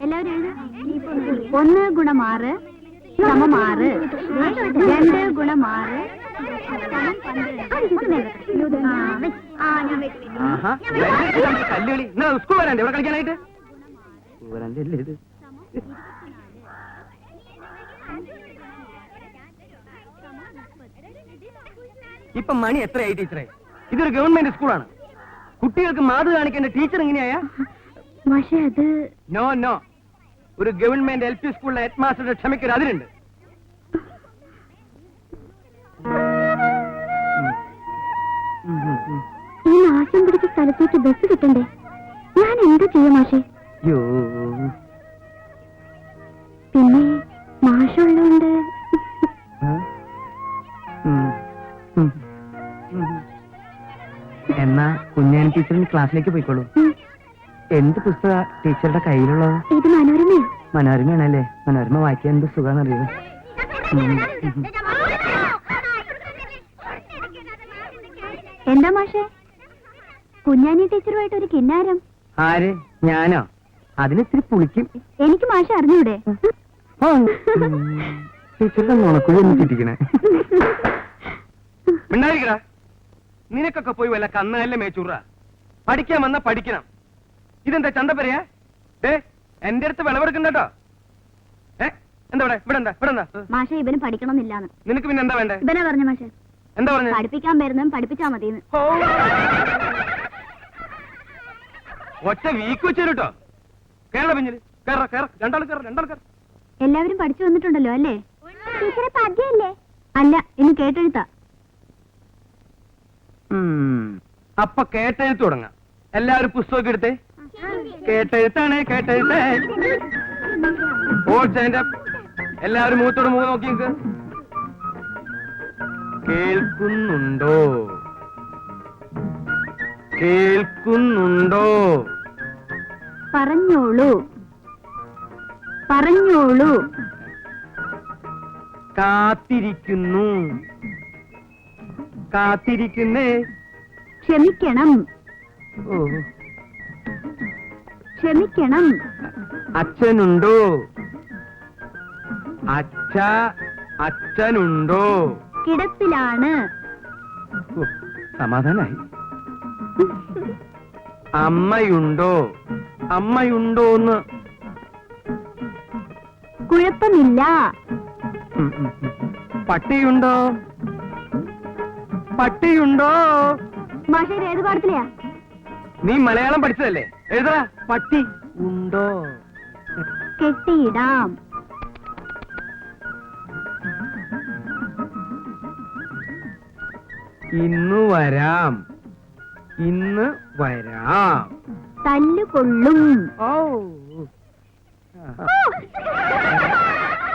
എല്ലാവരും 1 ഗുണം 6 സമം 6 2 ഗുണം 6 കല്ലുകളി സ്കൂൾ വരാൻ ഇവിടെ കളിക്കാനായിട്ട് വരാൻ്റെ ഇത് ഇപ്പൊ മണി എത്രയായി ടീച്ചറെ? ഇതൊരു ഗവൺമെന്റ് സ്കൂളാണ്. കുട്ടികൾക്ക് മാതൃ കാണിക്കേണ്ട ടീച്ചർ എങ്ങനെയാ? നോ നോ, ഒരു ഗവൺമെന്റ് LP സ്കൂളിലെ ഹെഡ് മാസ്റ്ററുടെ ക്ഷമയ്ക്കൊരു അതിരുണ്ട്. ഈ നാശം പിടിച്ച സ്ഥലത്തേക്ക് ബസ് കിട്ടണ്ടേ? ഞാൻ എന്താ ചെയ്യാ മാഷേ? പിന്നെ മാഷുള്ളോണ്ട് എന്നാ കുഞ്ഞാൻ ടീച്ചറിന് ക്ലാസ്സിലേക്ക് പോയിക്കോളൂ. എന്ത് പുസ്തക ടീച്ചറുടെ കയ്യിലുള്ളത്? ഇത് മനോരമയോ? മനോരമയാണല്ലേ. മനോരമ വായിക്കാൻ എന്ത് സുഖാന്നറിയോ? എന്താ മാഷേ കുഞ്ഞാനി ടീച്ചറുമായിട്ട് ഒരു കിന്നാരം? ആര്? ഞാനോ? അതിനിത്തിരി പുളിക്കും. എനിക്ക് മാഷെ അറിഞ്ഞൂടെ? ടീച്ചറുടെ നുണക്കുഴി ഒന്ന് ചിട്ടിക്കണേ. മിണ്ടായിരിക്കടാ. നിനക്കൊക്കെ പോയി വല്ല കന്നല്ലേ മേച്ചൂറ. പഠിക്കാൻ വന്നാ പഠിക്കണം. ഇതെന്താ ചന്തപ്പരയാ? എന്റെ അടുത്ത് വിളവെടുക്കണ്ടോ? എന്താ ഇവിടെ ഇവിടെ എന്താ ഇവിടെ എന്താ? മാഷെ ഇവന് പഠിക്കണമെന്നില്ലാന്ന്. നിനക്ക് പിന്നെ എന്താ വേണ്ടേ? ഇവനാ പറഞ്ഞ മാഷെ. എന്താ പറഞ്ഞ? പഠിപ്പിക്കാൻ വരുന്നതും പഠിപ്പിച്ചാ മതിന്ന്. ഒറ്റ വീക്ക് വെച്ചേട്ടോ. കേരള പിഞ്ഞില് രണ്ടാൾ കയറ. എല്ലാവരും പഠിച്ചു വന്നിട്ടുണ്ടല്ലോ അല്ലേ? ടീച്ചറെ പദ്യല്ലേ? അല്ല, ഇന്ന് കേട്ടെഴുത്താ. അപ്പൊ കേട്ടെഴുത്ത് തുടങ്ങാം. എല്ലാവരും പുസ്തകം എടുത്തേ. കേട്ടെഴുത്താണ് കേട്ടെഴുത്തേ. ഓടിച്ചതിന്റെ എല്ലാവരും മുഖത്തോട് മുഖം നോക്കി നിൽക്ക്. കേൾക്കുന്നുണ്ടോ? കേൾക്കുന്നുണ്ടോ? പറഞ്ഞോളൂ പറഞ്ഞോളൂ. കാത്തിരിക്കുന്നു. കാത്തിരിക്കുന്നേ. ക്ഷമിക്കണം. ഓ, ക്ഷമിക്കണം. അച്ഛനുണ്ടോ? അച്ഛനുണ്ടോ? കിടപ്പിലാണ്. സമാധാനായി. അമ്മയുണ്ടോ? അമ്മയുണ്ടോന്ന്? കുഴപ്പമില്ല. പട്ടിയുണ്ടോ? പട്ടിയുണ്ടോ? മാഷേ ഏത് പാടത്തിലെയാ? നീ മലയാളം പഠിച്ചതല്ലേ? എഴുതാ. പട്ടി ഉണ്ടോ? കെട്ടിയിടാം. ഇന്ന് വരാം. ഇന്ന് വരാം. തല്ലുകൊള്ളും. ഓ,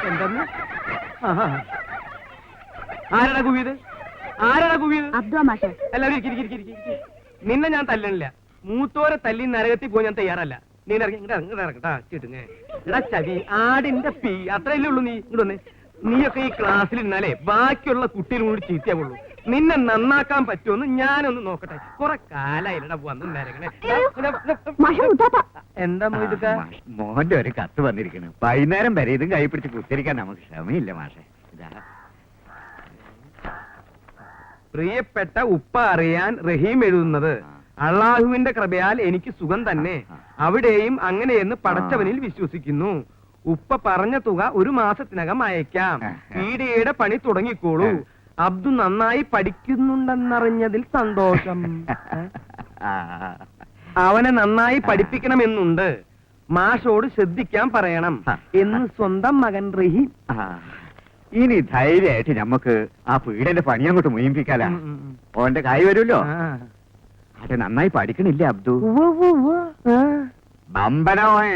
എന്തെന്ന്? ആരാടാ കുവിയത്? ആരാടാ കുവിയത്? അബ്ദുള്ള മാഷേ. എല്ലാവരും നിന്നെ ഞാൻ തല്ലണില്ല. മൂത്തോരെ തല്ലി നരകത്തിൽ പോയി ഞാൻ തയ്യാറല്ല. നീ ഇറങ്ങട്ടാ ചിട്ടുങ്ങ. എടാ ചവി ആടിന്റെ പീ അത്രയല്ലേ ഉള്ളൂ. നീ ഇങ്ങോട്ട് വന്നേ. നീയൊക്കെ ഈ ക്ലാസ്സിൽ ഇരുന്നാലേ ബാക്കിയുള്ള കുട്ടികളും കൂടി ചീത്തയാവുള്ളൂ. നിന്നെ നന്നാക്കാൻ പറ്റുമെന്ന് ഞാനൊന്ന് നോക്കട്ടെ. കുറെ കാലായില്ലടാ വന്നു നരകണേ. എന്താ മോയിതുക്ക? മോന്റെ ഒരു കത്ത് വന്നിരിക്കണ്. വൈകുന്നേരം വരെ ഇതും കൈ പിടിച്ച് കുത്തിരിക്കാൻ നമുക്ക് ക്ഷമയില്ല മാഷെ. പ്രിയപ്പെട്ട ഉപ്പ അറിയാൻ റഹീം എഴുതുന്നത്. അള്ളാഹുവിന്റെ കൃപയാൽ എനിക്ക് സുഖം തന്നെ. അവിടെയും അങ്ങനെയെന്ന് പടച്ചവനിൽ വിശ്വസിക്കുന്നു. ഉപ്പ പറഞ്ഞ തുക 1 മാസത്തിനകം അയക്കാം. പീഡിയയുടെ പണി തുടങ്ങിക്കോളൂ. അബ്ദു നന്നായി പഠിക്കുന്നുണ്ടെന്നറിഞ്ഞതിൽ സന്തോഷം. അവനെ നന്നായി പഠിപ്പിക്കണമെന്നുണ്ട്. മാഷോട് ശ്രദ്ധിക്കാൻ പറയണം എന്ന് സ്വന്തം മകൻ റഹീം. ഇനി ധൈര്യമായിട്ട് നമുക്ക് ആ പീഡന്റെ പണി അങ്ങോട്ട് മുയിപ്പിക്കാല. ഓന്റെ കായ് വരുമല്ലോ. അത് നന്നായി പഠിക്കണില്ലേ അബ്ദു? ബമ്പനോയെ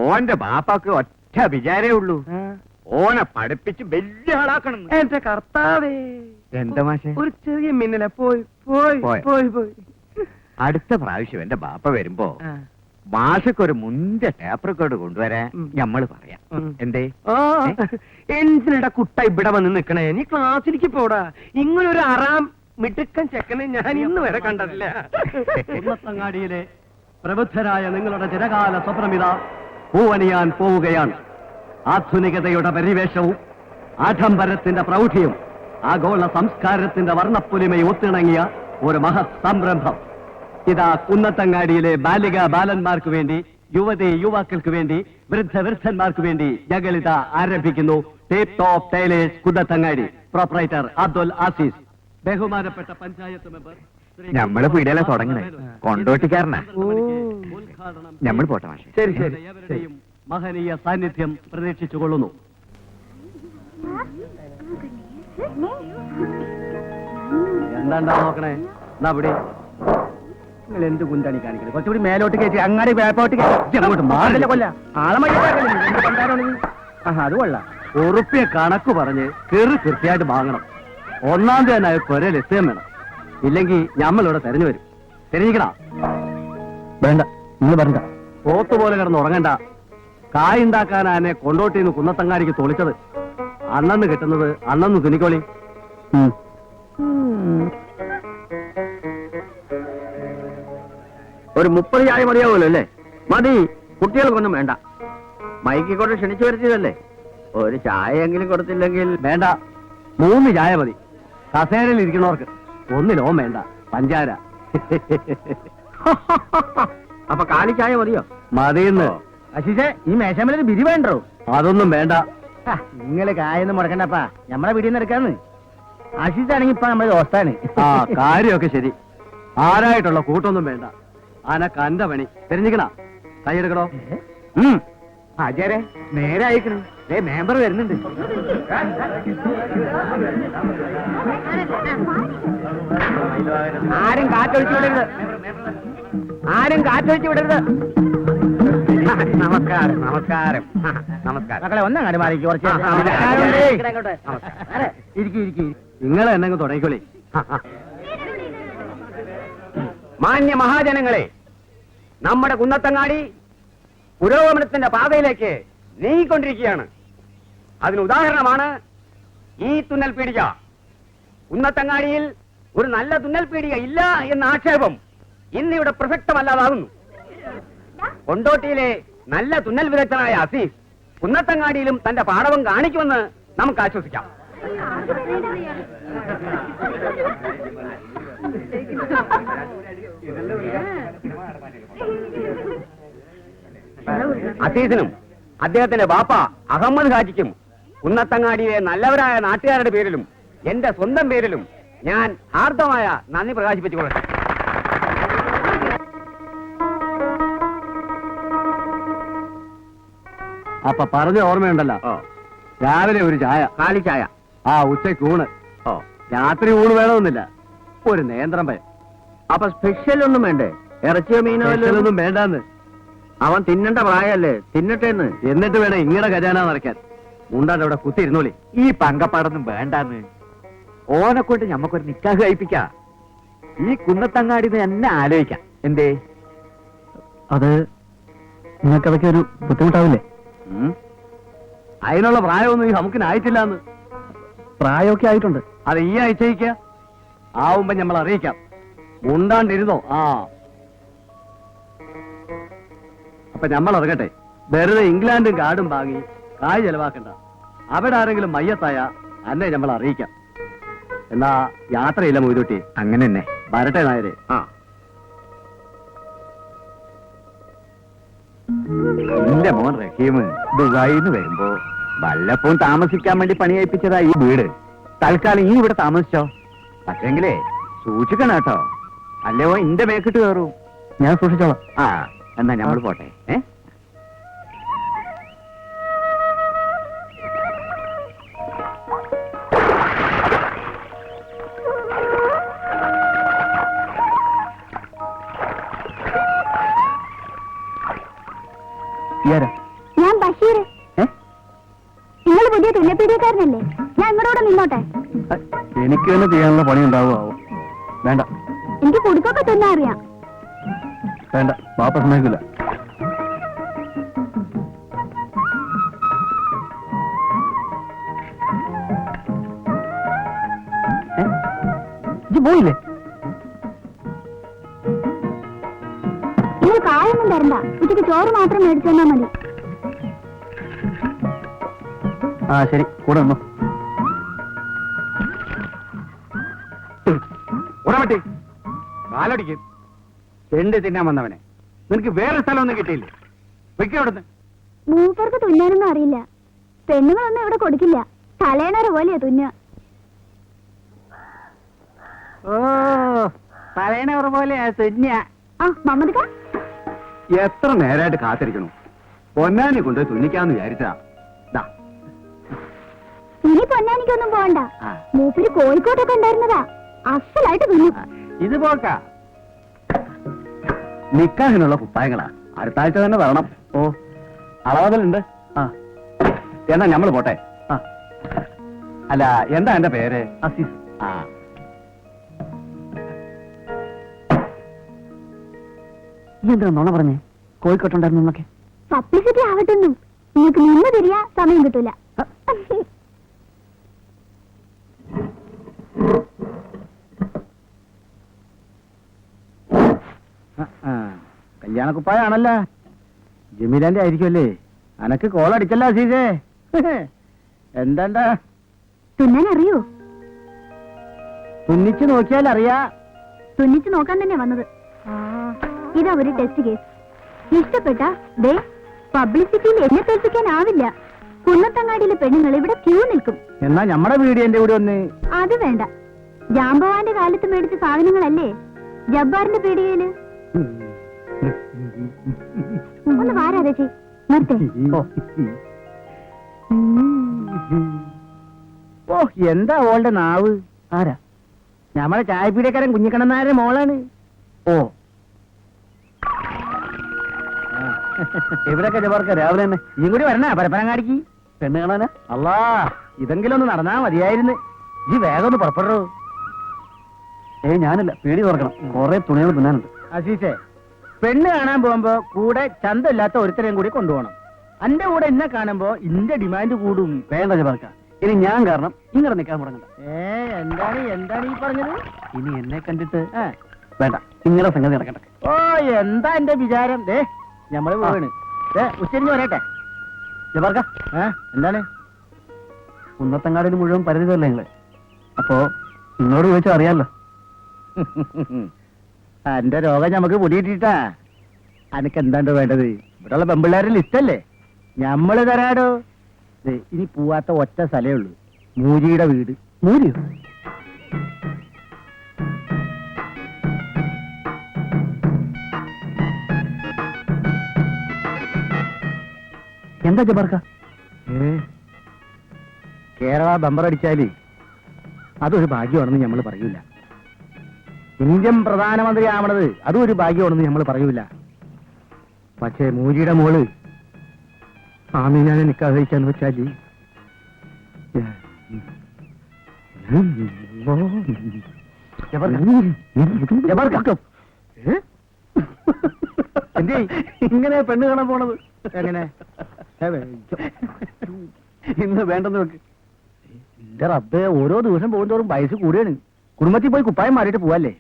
ഓന്റെ ബാപ്പാക്ക് ഒറ്റ വിചാരേ ഉള്ളൂ. ഓനെ പഠിപ്പിച്ച് വലിയ ആളാക്കണം. എന്റെ കർത്താവേ. എന്താ മാഷെ? ഒരു ചെറിയ മിന്നല പോയി പോയി പോയി പോയി. അടുത്ത പ്രാവശ്യം എന്റെ ബാപ്പ വരുമ്പോ മാഷക്കൊരു മുന്തിയ ടേപ്പ് റെക്കോർഡ് കൊണ്ടുവരാൻ ഞമ്മള് പറയാം. എന്തേ? എന്തിനടാ കുട്ട ഇവിടെ വന്ന് നിക്കണേ? നീ ക്ലാസ്സിലേക്ക് പോടാ. ഇങ്ങനൊരു അറാം മിടുക്കൻ ചെക്കനെ ഞാൻ ഇന്ന് വരെ കണ്ടിട്ടില്ല. ഉന്നത്തങ്ങാടിയിലെ പ്രബുദ്ധരായ നിങ്ങളുടെ ചിരകാല സ്വപ്നമിത പൂവണിയാൻ പോവുകയാണ്. ആധുനികതയുടെ പരിവേഷവും ആഡംബരത്തിന്റെ പ്രൗഢിയും ആഗോള സംസ്കാരത്തിന്റെ വർണ്ണപ്പൊലിമയും ഒത്തിണങ്ങിയ ഒരു മഹത് സംരംഭം. ഇതാ കുന്നത്തങ്ങാടിയിലെ ബാലിക ബാലന്മാർക്ക് വേണ്ടി, യുവതി യുവാക്കൾക്ക് വേണ്ടി, വൃദ്ധന്മാർക്ക് വേണ്ടി ഞങ്ങളിത ആരംഭിക്കുന്നു. Tip top tailors Kunnathangadi. Proprietor Abdul Azeez. ബഹുമാനപ്പെട്ട പഞ്ചായത്ത് മെമ്പർ ഞമ്മള് പീടിയല്ല തുടങ്ങണേ, കൊണ്ടോട്ടിക്കാരനാ. ഞമ്മൾ പോട്ടെ മാഷെ. ശരി ശരി. ഏവരുടെയും മഹനീയ സാന്നിധ്യം പ്രതീക്ഷിച്ചുകൊള്ളുന്നു. എന്താണ്ടാ നോക്കണേ? എന്നാ ഇവിടെ നിങ്ങൾ എന്ത് കുന്താണി കാണിക്കുന്നത്? കുറച്ചുകൂടി മേലോട്ട് കയറ്റി അങ്ങാടി വേപ്പോട്ട് അങ്ങോട്ട് മാറില്ല കൊല്ല ആളെ അത് കൊള്ളാം. ഉറുപ്പിയ കണക്ക് പറഞ്ഞ് കൃത്യമായിട്ട് വാങ്ങണം. ഒന്നാം തീയതി കുറെ ലക്ഷ്യം വേണം, ഇല്ലെങ്കിൽ ഞമ്മളിവിടെ തെരഞ്ഞു വരും. തെരഞ്ഞിക്കണ വേണ്ട, നിങ്ങൾ പറഞ്ഞ പോത്തുപോലെ കിടന്ന് ഉറങ്ങണ്ട. കായുണ്ടാക്കാൻ ആനെ കൊണ്ടോട്ടിന്ന് കുന്നത്തങ്ങാടിക്ക് തോളിച്ചത് അന്നന്ന് കിട്ടുന്നത് അന്നന്ന് തുണിക്കോളി. ഒരു 30 ചായ മതിയാവുമല്ലോ അല്ലേ? മതി, കുട്ടികൾക്കൊന്നും വേണ്ട. മൈക്കിക്കൊണ്ട് ക്ഷണിച്ചു വരുത്തിയതല്ലേ, ഒരു ചായ എങ്കിലും കൊടുത്തില്ലെങ്കിൽ വേണ്ട, 3 ചായ മതി. കസേരയിൽ ഇരിക്കണവർക്ക് ഒന്നിലോം വേണ്ട, പഞ്ചാര. അപ്പൊ കാലി ചായ മതിയോ? മതിയെന്ന്. അശിഷേ, ഈ മേശമേലൊരു ബിരി വേണ്ടോ? അതൊന്നും വേണ്ട. നിങ്ങള് കായൊന്നും മുടക്കണ്ടപ്പാ, നമ്മളെ വീടിന്ന് എടുക്കാന്ന്. അശിഷാണെങ്കി ഇപ്പൊ നമ്മളെ ദോസ്താണ്. ആ കാര്യമൊക്കെ ശരി. ആരായിട്ടുള്ള കൂട്ടൊന്നും വേണ്ട. അനക്ക് അന്റെ പണി തെരഞ്ഞിക്കണ. കൈയെടുക്കണോ? ആചാരെ നേരെ അയക്കണേ, മെമ്പർ വരുന്നുണ്ട്. ആരും കാറ്റൊഴിച്ചു വിടരുത്, ആരും കാറ്റൊഴിച്ചു വിടരുത്. നമസ്കാരം നമസ്കാരം നമസ്കാരം. മക്കളെ ഒന്നങ്ങാടി മാറിക്ക് കുറച്ച്. നിങ്ങൾ എന്നെ തുടങ്ങിക്കോളി. മാന്യ മഹാജനങ്ങളെ, നമ്മുടെ കുന്നത്തങ്ങാടി പുരോഗമനത്തിന്റെ പാതയിലേക്ക് നീങ്ങിക്കൊണ്ടിരിക്കുകയാണ്. അതിന് ഉദാഹരണമാണ് ഈ തുന്നൽ പീടിക. കുന്നത്തങ്ങാടിയിൽ ഒരു നല്ല തുന്നൽ പീടിക ഇല്ല എന്ന ആക്ഷേപം ഇന്നിവിടെ പ്രസക്തമല്ലാതാകുന്നു. കൊണ്ടോട്ടിയിലെ നല്ല തുന്നൽ വിദഗ്ധനായ അസീസ് കുന്നത്തങ്ങാടിയിലും തന്റെ പാടവം കാണിക്കുമെന്ന് നമുക്ക് ആശ്വസിക്കാം. അസീസിനും അദ്ദേഹത്തിന്റെ ബാപ്പ അഹമ്മദ് ഹാജിക്കും കുന്നത്തങ്ങാടിയിലെ നല്ലവരായ നാട്ടുകാരുടെ പേരിലും എന്റെ സ്വന്തം പേരിലും ഞാൻ ഹാർദമായ നന്ദി പ്രകാശിപ്പിച്ചുകൊള്ളട്ടെ. അപ്പൊ പറഞ്ഞ ഓർമ്മയുണ്ടല്ലോ, രാവിലെ ഒരു ചായ, കാലി ചായ. ഉച്ചയ്ക്ക് ഊണ്, രാത്രി ഊണ് വേണമെന്നില്ല, ഒരു നേന്ത്രം പയം. അപ്പൊ സ്പെഷ്യൽ ഒന്നും വേണ്ടേ? ഇറച്ചിയോ മീനോ ഒന്നും വേണ്ടാന്ന്. അവൻ തിന്നണ്ട പ്രായല്ലേ, തിന്നട്ടെന്ന്. എന്നിട്ട് വേണം ഇങ്ങടെ ഖജാന നിറയ്ക്കാൻ. മുണ്ടാണ്ട് അവിടെ കുത്തിയിരുന്നോളി. ഈ പങ്കപ്പാടൊന്നും വേണ്ടാന്ന്. ഓനെ കൊണ്ട് ഞമ്മക്കൊരു നിക്കാഹ് കഴിപ്പിക്കാം. ഈ കുന്നത്തങ്ങാടിന്ന് എന്നെ ആലോചിക്കാം. എന്തേ? അത് നിങ്ങൾക്കതൊക്കെ ഒരു ബുദ്ധിമുട്ടാവില്ലേ? അതിനുള്ള പ്രായമൊന്നും ഈ നമുക്കിനായിട്ടില്ല എന്ന്. പ്രായമൊക്കെ ആയിട്ടുണ്ട്. അത് ഈ ആഴ്ചയ്ക്ക് ആവുമ്പോ നമ്മൾ അറിയിക്കാം. മുണ്ടാണ്ടിരുന്നോ? അപ്പൊ നമ്മൾ ഇറങ്ങട്ടെ. വെറുതെ ഇംഗ്ലണ്ടും കാർഡും വാങ്ങി കായ് ചെലവാക്കണ്ട. അവിടെ ആരെങ്കിലും മയ്യത്തായ അന്നെ നമ്മൾ അറിയിക്കാം. എന്നാ യാത്രയില്ല മൊയ്തുട്ടി. അങ്ങനെ തന്നെ വരട്ടെ നായരെ. എന്റെ മോൻ റഹീം ദുബായിന്ന് വരുമ്പോ വല്ലപ്പോഴും താമസിക്കാൻ വേണ്ടി പണി കഴിപ്പിച്ചതാ ഈ വീട്. തൽക്കാലം ഈ ഇവിടെ താമസിച്ചോ. പക്ഷെങ്കിലേ സൂക്ഷിക്കണം കേട്ടോ, അല്ലയോ ഇന്റെ മേക്കിട്ട് കയറൂ. ഞാൻ സൂക്ഷിച്ചോളാം. എന്നാ ഞമ്മൾ പോട്ടെ. ഞാൻ ബഷീർ. നിങ്ങൾ പുതിയ തുന്നപ്പീടിയക്കാരനല്ലേ? ഞാൻ ഇങ്ങോട്ട് നിന്നോട്ടെ. എനിക്ക് തന്നെ ചെയ്യാനുള്ള പണി ഉണ്ടാവുമോ? വേണ്ട. എനിക്ക് കുടുക്കൊക്കെ തുന്നാൻ അറിയാം. വേണ്ട, ബാപ്പ സമ്മതിക്കില്ല. പോയില്ലേ? നിങ്ങൾ കായൊന്നും തരണ്ട, ഉച്ചക്ക് ചോറ് മാത്രം മേടിച്ചു തന്നാ മതി. ആ ശരി, കൂടെ വന്നോ. ഉറവട്ടി കാലടിക്കും ചെണ്ട് തിന്നാൻ വന്നവനെ. നിനക്ക് വേറെ സ്ഥലമൊന്നും കിട്ടിയില്ലേ? വെക്കോ അവിടുന്ന്. മൂപ്പർക്ക് തുന്നാനൊന്നും അറിയില്ല. പെണ്ണുങ്ങളൊന്നും ഇവിടെ കൊടുക്കില്ല. തലേണര പോലെയാ തുന്ന. ഓ, പറയണവർ പോലെയാ തുന്ന. ആ മമ്മദിക്ക, എത്ര നേരമായിട്ട് കാത്തിരിക്കണു. പൊന്നാനി കൊണ്ട് തുന്നിക്കാന്ന് വിചാരിച്ചാ. ഇനി പൊന്നാനിക്കൊന്നും പോകണ്ട. ആ. മൂപ്പര് കോഴിക്കോട്ടൊക്കെ ഉണ്ടായിരുന്നതാ. അസലായിട്ട് തുന്നു. ഇത് പോക്ക നിക്കാഹിനുള്ള കുപ്പായങ്ങളാ. അടുത്ത ആഴ്ച തന്നെ വരണം. ഓ, അളവതലുണ്ട്. ആ എന്നാ ഞമ്മള് പോട്ടെ. ആ അല്ല, എന്താ എന്റെ പേര്? അസീസ്. ആ, നീ എന്താ നോണ പറഞ്ഞേ? കോഴിക്കോട്ടുണ്ടായിരുന്നൊക്കെ. പബ്ലിസിറ്റി ആവട്ടെന്നും നിങ്ങൾക്ക് നിന്ന് തിരിയാ സമയം കിട്ടൂല. കല്യാണ കുപ്പായാണല്ല. ജമീലാന്റെ ആയിരിക്കുമല്ലേ? അനക്ക് കോളടിച്ചല്ലോ അസീസേ. എന്താ തുന്നാൻ അറിയോ? തുന്നിച്ചു നോക്കിയാൽ അറിയാ. തുന്നിച്ച് നോക്കാൻ തന്നെ വന്നത്. ഇതാ ഒരു ടെസ്റ്റ് കേസ്. ഇഷ്ടപ്പെട്ട ദേ പബ്ലിസിറ്റിയിൽ എന്നെ തോൽപ്പിക്കാനാവില്ല. കുന്നത്തങ്ങാടിയിലെ പെണ്ണുങ്ങൾ ഇവിടെ ക്യൂ നിൽക്കും. എന്നാ ഞമ്മടെ വീഡിയോന്റെ കൂടെ ഒന്ന്. അത് വേണ്ട. ജാമ്പവാന്റെ കാലത്ത് മേടിച്ച സാധനങ്ങളല്ലേ ജബ്ബാറിന്റെ പീടികയില്. ഒന്ന് വാരാ ചേച്ചി, നിർത്തേ. ഓ, എന്താ ഓളുടെ നാവ്? ആരാ? ഞമ്മടെ ചായപ്പീടിയക്കാരൻ കുഞ്ഞിക്കണ്ണനാരുടെ മോളാണ്. ഓ, എവിടെയൊക്കെ ജബാർക്ക രാവിലെ തന്നെ? ഈ കൂടി വരണ പരപ്പനങ്ങാടിക്ക് പെണ്ണ് കാണാനാ? അല്ലാ, ഇതെങ്കിലും ഒന്ന് നടന്നാ മതിയായിരുന്നു. ഈ വേഗം ഒന്ന് പുറപ്പെടൂ. ഞാനില്ല, പേടി തുറക്കണം. കുറെ തുണികൾ തിന്നാനുണ്ട്. അസീസേ, പെണ്ണ് കാണാൻ പോകുമ്പോ കൂടെ ചന്തമില്ലാത്ത ഒരുത്തരെയും കൂടി കൊണ്ടുപോകണം. അന്റെ കൂടെ എന്നെ കാണുമ്പോ ഇന്റെ ഡിമാൻഡ് കൂടും. വേണ്ട ജബാർക്ക, ഇനി ഞാൻ കാരണം ഇങ്ങനെ നിൽക്കാൻ തുടങ്ങണ്ട. എന്താണ് ഈ പറഞ്ഞത്? ഇനി എന്നെ കണ്ടിട്ട് വേണ്ട, ഇങ്ങനെ സംഗതി നടക്കട്ടെ. ഓ, എന്താ എന്റെ വിചാരം? ദേ ഞമ്മള് പോവാണ്. ഉച്ചരിഞ്ഞ് വരട്ടെ. ജബാർക്ക, എന്താണ്? കുന്നത്തങ്ങാടിന് മുഴുവൻ പരിചയമല്ലേ നിങ്ങള്? അപ്പോ നിങ്ങളോട് ചോദിച്ചാൽ അറിയാലോ. എന്റെ രോഗം ഞമ്മക്ക് പൊടിയിട്ടാ. അനക്ക് എന്താണ്ട് വേണ്ടത്? ഇവിടെയുള്ള പെമ്പിള്ളേരുടെ ലിസ്റ്റല്ലേ ഞമ്മള് തരാടോ. ഇനി പോവാത്ത ഒറ്റ സ്ഥലേ ഉള്ളൂ, മൂരിയുടെ വീട്. മൂരിയോ? എന്താ ജബാർക്ക? കേരള ബമ്പറടിച്ചാല് അതൊരു ഭാഗ്യമാണെന്ന് നമ്മൾ പറയൂല. ഇന്ത്യൻ പ്രധാനമന്ത്രി ആവണത് അതും ഒരു ഭാഗ്യമാണെന്ന് നമ്മൾ പറയൂല. പക്ഷേ മൂരിയുടെ മോള് ആമീനാനെ നിക്കാഹിക്കാന്ന് വെച്ചാല് എന്തേ ഇങ്ങനെ പെണ്ണ് കാണാൻ പോണത്? എങ്ങനെ? ഇന്ന് വേണ്ടെന്ന് വെക്ക്. എന്റെ റബ്ബേ, ഓരോ ദിവസം പോകുന്നതോറും വയസ്സ് കൂടിയാണ്. കുടുംബത്തിൽ പോയി കുപ്പായം മാറിയിട്ട് പോവല്ലേ?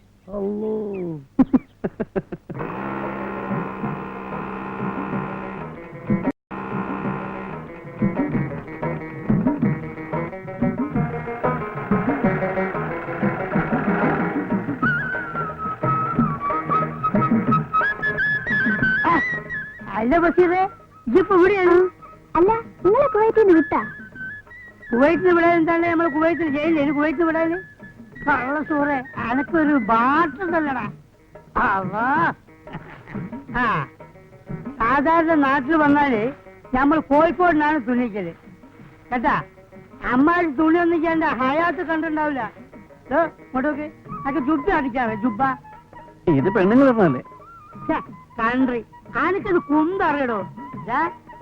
അല്ല ബഷീറേ, ഇപ്പൊ ഇവിടെയാണ്? അല്ല, നിങ്ങളെ കുവൈറ്റിൽ നിന്ന് വിട്ടാ? കുവൈറ്റിന് വിടാൻ എന്താണ്? നമ്മൾ കുവൈറ്റിൽ ചെയ്യില്ലേ? കുവൈറ്റിന് വിടാന് കള്ള സൂറേ, അനക്കൊരു ബാട്ടുണ്ടല്ലടാ. ആ, സാധാരണ നാട്ടിൽ വന്നാല് നമ്മൾ കോഴിക്കോടിനാണ് തുണിക്കല് കേട്ടാ. അമ്മാരി തുണി ഒന്നും ചെയ്യണ്ട, ഹയാത്ത് കണ്ടിട്ടുണ്ടാവില്ല. ഇങ്ങോട്ടൊക്കെ അതൊക്കെ ജുബ്ബ അടിക്കാറ്. ജുബ്ബ ഇത് പെണ്ണുങ്ങൾ പറഞ്ഞല്ലേ? കൺട്രി അനക്കത് കുന്തറിയടോ.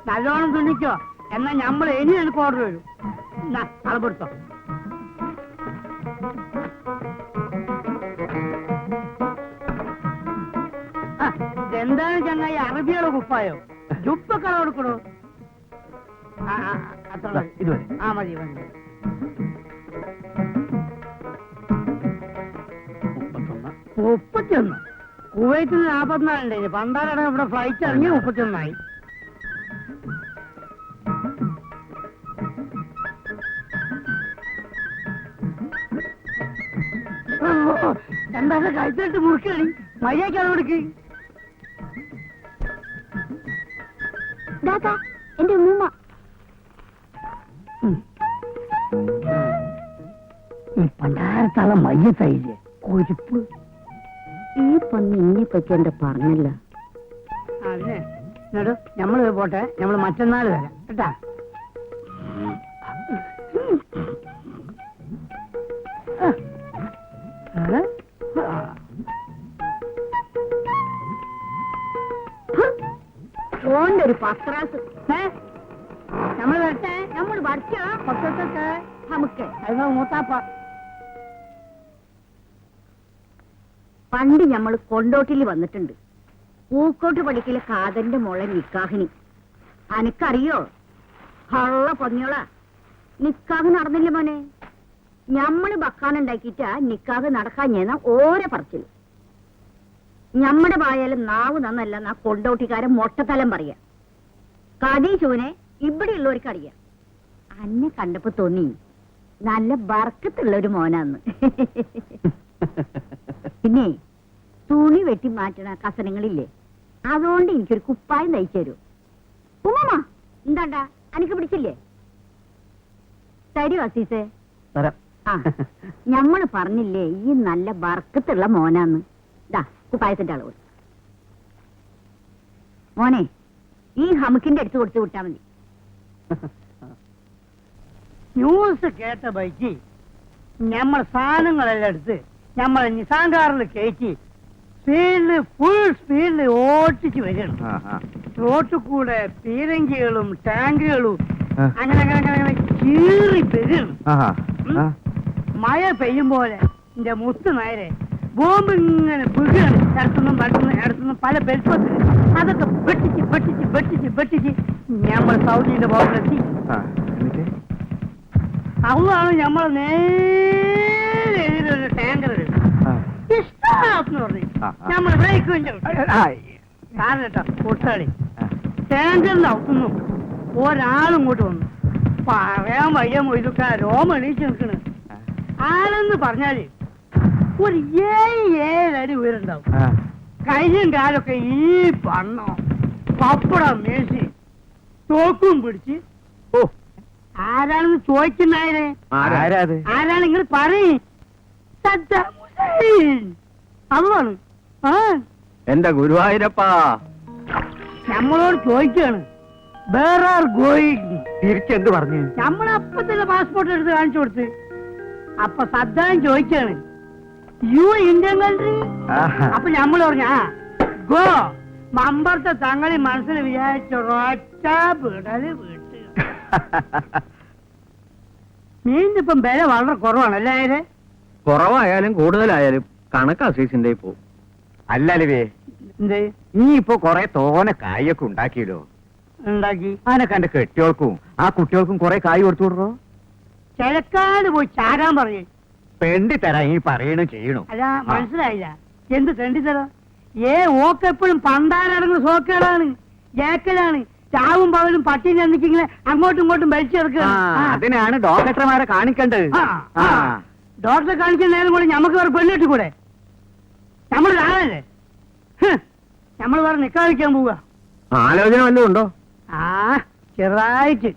നല്ലോണം തുണിക്കോ, എന്നാ നമ്മൾ ഇനി എനിക്ക് ഓർഡർ വരും. അളപ്പെടുത്തോ. എന്താണ് ചങ്ങായി, അറബിയുടെ കുപ്പായോ? ജുബൊക്കെ കൊടുക്കണോ? അത്ര മതി. ഇതുവരെ. ആ മതി മതി. 31. കുവൈറ്റിൽ 44 പണ്ടാലാണ് ഇവിടെ ഫ്ലൈറ്റ് ഇറങ്ങി 31. എന്താ കഴുത്തിട്ട് മുറുക്കണി മര്യാദക്കാണ് കൊടുക്ക്. ദാദാ എന്റെ ഉമ്മ ഈ പണ്ടാരത്താളെ മയ്യത്തായില്ലേ കൊഴുപ്പ്. ഈ പൊന്ന് ഇന്നെ പറ്റി എന്താ പറഞ്ഞല്ല. അതിനെ എന്നിട്ട് നമ്മള് പോട്ടെ, നമ്മള് മറ്റന്നാൾ വരാം കേട്ടാ. ഓന്റെ ഒരു പത്രാസ് നമ്മള് വരട്ടെ. നമ്മൾ വരച്ചാ പത്രത്തൊക്കെ നമുക്ക് അത് മൂത്താപ്പ. പണ്ട് ഞമ്മള് കൊണ്ടോട്ടിൽ വന്നിട്ടുണ്ട്. പൂക്കോട്ട് പഠിക്കലെ കാതന്റെ മോളെ നിക്കാഹിനി. അനക്കറിയോ? ഹള്ള പൊന്നിയോളാ. നിക്കാഹ് നടന്നില്ല മോനെ. ഞമ്മള് ബക്കാനുണ്ടാക്കിട്ടാ നിക്കാഹ് നടക്കാൻ ഞാൻ ഓരോ പറച്ചില്. ഞമ്മടെ വായാലും നാവ് നന്നല്ലെന്നാ കൊണ്ടോട്ടിക്കാരൻ മൊട്ടത്തലം പറയാ. കടീശൂനെ ഇവിടെയുള്ളവർക്ക് അറിയാം. അന്നെ കണ്ടപ്പോ തോന്നി നല്ല ബർക്കത്തുള്ള ഒരു മോനാന്ന്. പിന്നെ തുണി വെട്ടി മാറ്റണ കസനങ്ങളില്ലേ, അതുകൊണ്ട് എനിക്കൊരു കുപ്പായം തയ്ച്ചു തരൂ. ഉമ്മ എന്താണ്ടാ അനക്ക് പിടിച്ചില്ലേ? തരൂ അസീസേ. ആ ഞമ്മള് പറഞ്ഞില്ലേ ഈ നല്ല ബർക്കത്തുള്ള മോനാന്ന്. ദാ കുപ്പായത്തിന്റെ അളവ്. മോനെ ഈ ഹമുക്കിന്റെ അടുത്ത് കൊടുത്തു വിട്ടാ മതി. ന്യൂസ് കേട്ട ബൈക്ക് നമ്മൾ സാധനങ്ങളെല്ലാം എടുത്ത് നമ്മളെ നിസാങ്കാറിൽ കയറ്റി സ്പീഡില് ഫുൾ സ്പീഡില് ഓട്ടിച്ച് വരണം. റോട്ടിൽ കൂടെ പീരങ്കികളും ടാങ്കുകളും അങ്ങനെ അങ്ങനെ അങ്ങനെ അങ്ങനെ കീറി വരും. മഴ പെയ്യും പോലെ എന്റെ മുത്ത് നേരെ ബോംബ് ഇങ്ങനെ പുകയാണ്. അടുത്തുനിന്നും പല ബെൽപ്പത്തിൽ അതൊക്കെ വെട്ടിച്ച് വെട്ടിച്ച് വെട്ടിച്ച് വെട്ടിച്ച് നമ്മൾ സൗദിന്റെ ബോർഡറിലെത്തി. അതാണ് നമ്മൾ നേരെ എതിരൊരു ടാങ്കർ ഇഷ്ടം പറഞ്ഞു നമ്മൾ ബ്രേക്ക് കാരണം കേട്ടോ കൊട്ടാളി ടാങ്കറിന്റെ അവിടുന്നു ഒരാളും ഇങ്ങോട്ട് വന്നു. പറയാൻ വയ്യ മൊയ്തൊക്കെ രോമ എണീച്ച് നിൽക്കണ്. ആരെന്ന് പറഞ്ഞാല് ഒരു 7 അടി ഉയരുണ്ടാവും. കയ്യും കാലൊക്കെ ഈ പണ്ണോ പപ്പടം മേശി തോക്കും പിടിച്ച്. ഓ ആരാണെന്ന് ചോദിക്കുന്നായേ? ആരാണ് ഇങ്ങനെ പറയും? അതാണ്. എന്റെ ഗുരുവായൂരപ്പാ നമ്മളോട് ചോദിക്കാണ് വേറെ ആർ ഗോയിങ്. തിരിച്ചെന്ത് പറഞ്ഞു? നമ്മളപ്പ തന്നെ പാസ്പോർട്ട് എടുത്ത് കാണിച്ചു കൊടുത്ത്. അപ്പൊ സദ്ദാൻ ചോദിക്കാണ് യു ഇന്ത്യൻ കൺട്രി. അപ്പൊ നമ്മൾ പറഞ്ഞു ആ ഗോ. മമ്പറത്തെ തങ്ങളി മനസ്സിൽ വിചാരിച്ച ഒറ്റ വിടല് വീട്ട്. മീനിപ്പം വില വളരെ കുറവാണല്ലേ? കുറവായാലും കൂടുതലായാലും കണക്കാ സീസിന്റെ പോവും. അല്ലല്ലേ എന്ത് നീ ഇപ്പൊ കൊറേ തോനെ കായൊക്കെ ഉണ്ടാക്കിയല്ലോ. ഉണ്ടാക്കി അതിനൊക്കെ എന്റെ കെട്ടിയോൾക്കും ആ കുട്ടികൾക്കും കൊറേ കായ് കൊടുത്തു വിടറോ. ചിലക്കാട് പോയി ചാരാൻ പറയേ. പെണ്ടി തരാൻ ഈ പറയണോ ചെയ്യണോ? അല്ല മനസ്സിലായില്ല. എന്ത് തെണ്ടിത്തരം? ഓക്കെപ്പോഴും പണ്ടാരടങ്ങുന്ന സോക്കേടാണ്, ജേക്കലാണ്. ചാവും പകലും പട്ടിയും ചെന്നിക്കിങ്ങനെ അങ്ങോട്ടും ഇങ്ങോട്ടും വലിച്ചെടുക്കുക. അതിനാണ് ഡോക്ടർമാരെ കാണിക്കേണ്ടത്. ഡോക്ടറെ കാണിക്കുന്ന നേരം കൂടെ ഞമ്മക്ക് വേറെ പെണ്ണിട്ട് കൂടെ? നമ്മള് ആളല്ലേ? നമ്മൾ വേറെ നിക്കാതിരിക്കാൻ പോവുക. ആലോചന വല്ലതും ഉണ്ടോ? ആ ചെറുതായിട്ട്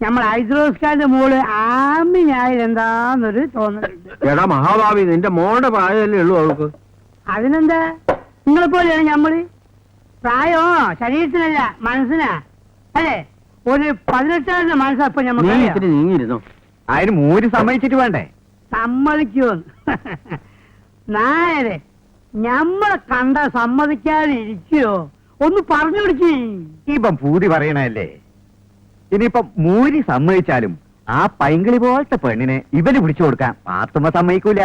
നമ്മൾ ഹൈദ്രോസ്കാന്റെ മോള് ആമിനായാലെന്താന്നൊരു തോന്നലുണ്ട്. എടാ മഹാഭാവി, നിന്റെ മോളുടെ പ്രായമല്ലേ ഉള്ളൂ അവൾക്ക്. അതിനെന്താ? നിങ്ങളെ പോലെയാണ് ഞമ്മള്. പ്രായോ ശരീരത്തിനല്ല മനസ്സിനാ അല്ലേ? ഒരു 18 മനസ്സാ ഇപ്പൊ നീ ഇത്തിരി നീങ്ങിയിരുന്നു. അതിന് മൂരി സമ്മതിച്ചിട്ട് വേണ്ടേ? സമ്മതിക്കുമെന്ന് നായരെ ഞമ്മളെ കണ്ട സമ്മതിക്കാതെ ഇരിക്കോ? ഒന്ന് പറഞ്ഞു പിടിക്ക്. ഇപ്പം പൂതി പറയണല്ലേ. ഇനിയിപ്പം മൂരി സമ്മതിച്ചാലും ആ പൈങ്കിളി പോലത്തെ പെണ്ണിനെ ഇവന് പിടിച്ചു കൊടുക്കാൻ പാത്തുമ്മ സമ്മതിക്കൂല.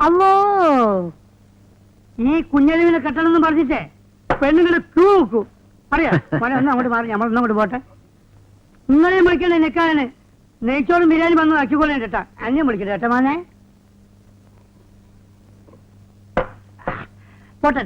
അല്ലോ ഈ കുഞ്ഞലിവിനെ കെട്ടണമെന്ന് പറഞ്ഞിട്ടേ പെണ്ണുങ്ങളെ ക്യൂ വെക്കൂ. അറിയാം അങ്ങോട്ട് മാറി നമ്മളൊന്നങ്ങോട്ട് പോട്ടെ. നിങ്ങളെയും വിളിക്കണേ നിൽക്കാന്. നെയ്ച്ചോറും ബിരിയാണി വന്ന് ആക്കിക്കൊള്ളേ കേട്ടാ. അന്യം വിളിക്കട്ടെ കേട്ടാ മോനെ. പോട്ടെ.